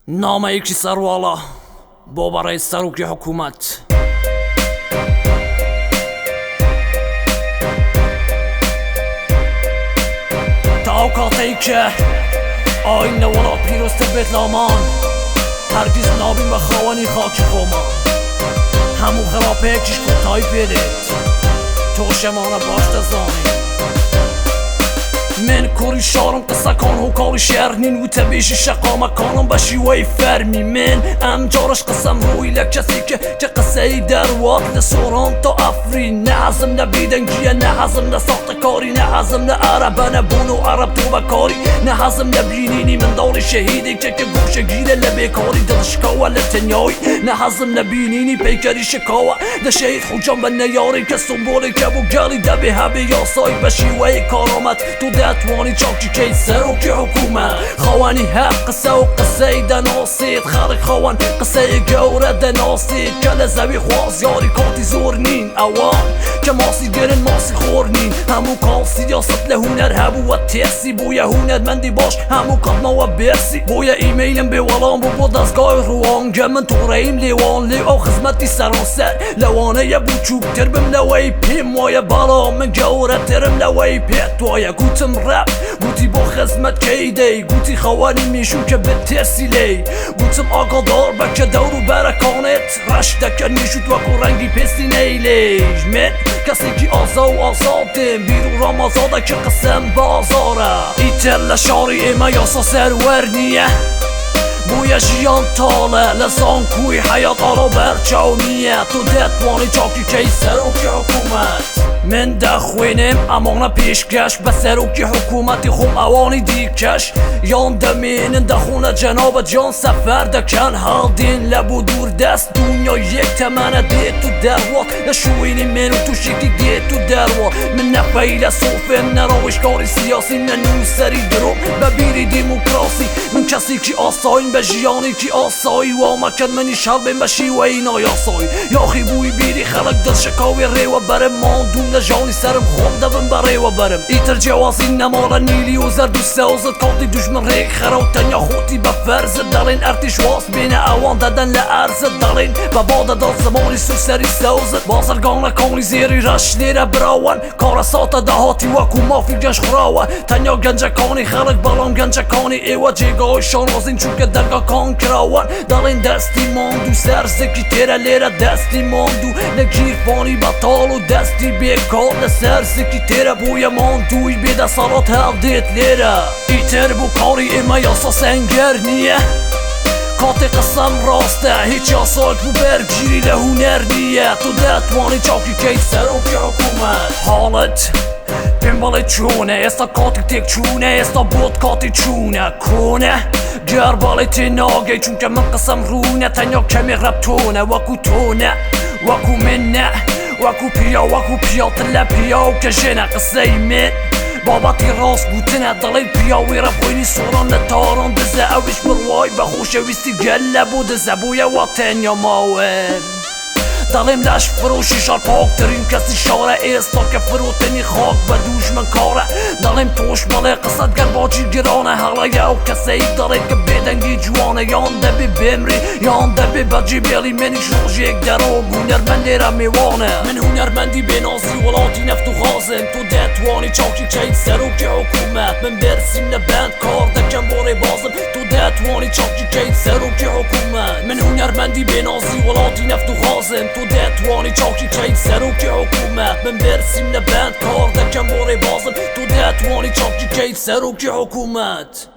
نامه یکی سروالا با برای سروکی حکومت. تا اوقاتی که آینه ولا پیروست بیت لامان هرگز نابین و خوانی خاکی خوما همون خرابه یکیش کوتاهی پیدید تو شمانه باشت زانی من کوری شارم قصه کن و کاری شهر نین و تبیش شقامه کانم بشی وی فرمی من ام جارش قسم روی لکسی که قصه ای در وقت لسوران تا افرین نه حزم نه بیدنگیه نه حزم نه ساخت کاری نه حزم نه عربه نه بونو عرب تو بکاری نه حزم نه بینینی من داری شهیدی که گوشه گیره لبکاری دلشکاوه لتنیایی نه حزم نه بینینی پیکری شکاوه ده شهید خوجان و نیاری که سنبولی که بو گلی ده به هبه یاسایی بشی وی کارامت تو توانی چاکی که سروکی حکومت خوانی حق قصه و قصه دناسید خلق خوان قصه گوره دناسید کل زوی خوازیاری کاتی زور نین اوان که ماسی گرن ماسی خور نین همون کال سیاست لهونر هبو و ترسی بویا هونر مندی باش همون کاتنا و برسی بویا ایمیلم به ولان بو دستگاه روان گمن تو ریم لیوان لیو او خزمتی سرانسر لوانه ی بو چوب تربم لوی پیم ویا بالا من گوره ترم لوی پیت ویا گوتم رپ گوتی با خدمت کیدی گوتی خوانی میشون که به ترسیلی گوتم آقادار بکه دورو برکانت رشتک نیشود و کو رنگی پسی نیلیش من کسی که آزا و آزاده بیرو رام آزاده که قسم بازاره ایتر لشاری ایما یاسا سرورنیه بویا جیان تاله لسان کوی حیات آرا برچاونیه تو دتوانی چاکی که سروکی حکومت من دخوینم امانه پیشکش به سروکی حکومتی خوم اوانی دیکش یان دمینن دخونه جناب جان سفر دکن هادین لبو دور دست دنیا یک تمنه دید تو دروات نشوینی منو تو شکلی دید تو دروات من نفیل صوفم نراوشکاری سیاسی ننو سری دروم ببیری دیموکراسی من کسی که آساین به جیانی که آسایی و آمکن منی شلبین بشی و اینا یاسایی یاخی بوی بیری خلق دل شکاوی ریو برم ماندون جانی سرم خونده بم برای و برم ایتر جوازی نمالا نیلی و زرد و سوزد کاتی دشمن ریک خراو تنیا خوتی با فرزد دارین ارتش واس بین اوان دادن لعرزد دارین با باده داد زمانی سوسری سوزد بازرگانه کانی زیری رش لیره براون کارسات دهاتی وکو مافی گنج خراوه تنیا گنج کانی خلق بالام گنج کانی ایوه جیگاه شانازین چون که درگاه کان کراون دارین دستی ماندو سرزکی تیره لیره دستی ماندو نگیر فانی بطال و دستی بیکار سرزکی تیره بوی ماندوی بیده سالات هفدیت لیره ایتر بو کاری ایما یاسا سنگر نیه کاتی قسم راسته هیچ یاساک بو برگیری لهونر نیه تو دتوانی چاکی که سروکی حکومت حالت بینبالی چونه استا کاتی تک چونه استا بود کاتی چونه کنه گر بالی تناگه چون که من قسم رونه تنیا کمی ربتونه وکو تونه وکو منه وکو پیا تله پیا که جنه قصه من باباتی راست بوتنه دلی پیاوی را بوینی سوران نتاران دزه اویش بروای بخوشویستی گله بوده زبوی وطن یا ماون دلیم لش فروشی شار پاک ترین کسی شاره ایستا که فروتنی خاک و دوشمن کاره دلیم توش ماله قصد گرباچی گرانه حالا یا کسی داره که بدنگی جوانه یانده بی بمری یانده بی بجی بیلی منی شوش یک درام هنرمندی را میوانه من هنرمندی بنازی ولاتی نفتو خازم تو دتوانی چاکی چید سروکی حکومت من برسیم نبند کار دکم باره بازم تو دتوانی چاکی چید سروکی حکومت من هنرمندی بنازی ولاتی نفتو خازم تو دتوانی چاکی چید سروکی حکومت من برسیم نبند کار دکم باره بازم تو دتوانی چاکی چید سروکی حکومت